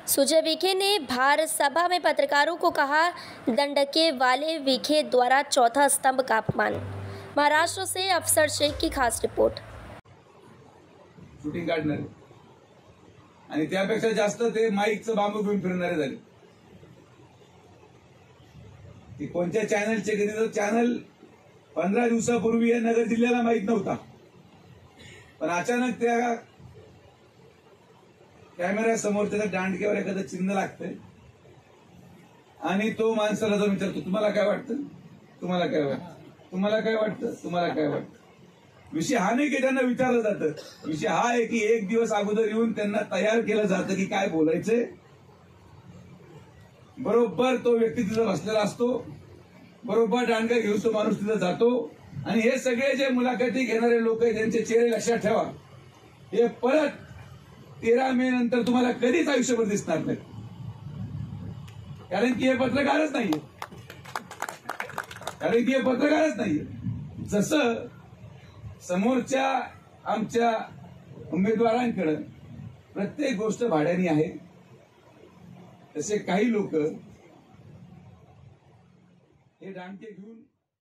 सुजय विखे ने भारत सभा में पत्रकारों को कहा, दंडके वाले विखे द्वारा चौथा स्तंभ का अपमान। महाराष्ट्र से अफसर शेख की खास रिपोर्ट। शूटिंग काढणारे आणि त्यापेक्षा जास्त ते माईकचं बांबू घेऊन फिरणारे झाले। ती कोणत्या चॅनलचे कधी तर चॅनल 15 दिवसापूर्वी या नगर जिल्ह्याला माहित नव्हता, पण अचानक त्या कॅमेरा समोर त्याच्या दांडक्यावर एखादं चिन्ह लागतंय आणि तो माणसाला जाऊन विचारतो, तुम्हाला काय वाटतं, तुम्हाला काय वाटतं, तुम्हाला काय वाटतं, तुम्हाला काय वाटतं। विषय हा नाही की त्यांना विचारलं जातं, विषय हा आहे की एक दिवस अगोदर येऊन त्यांना तयार केलं जातं की काय बोलायचंय। बरोबर तो व्यक्ती तिथं बसलेला असतो, बरोबर दांडका घेऊन तो माणूस तिथं जातो आणि हे सगळे जे मुलाखती घेणारे लोक आहेत त्यांचे चेहरे लक्षात ठेवा, हे परत 13 मे नंतर तुम्हाला कधीच आयुष्यभर दिसणार नाही, कारण की हे पत्रकारच नाहीये, कारण की हे पत्रकारच नाहीये। जसं समोरच्या आमच्या उमेदवारांकडे प्रत्येक गोष्ट भाड्याने आहे, तसे काही लोक हे दांडके घेऊन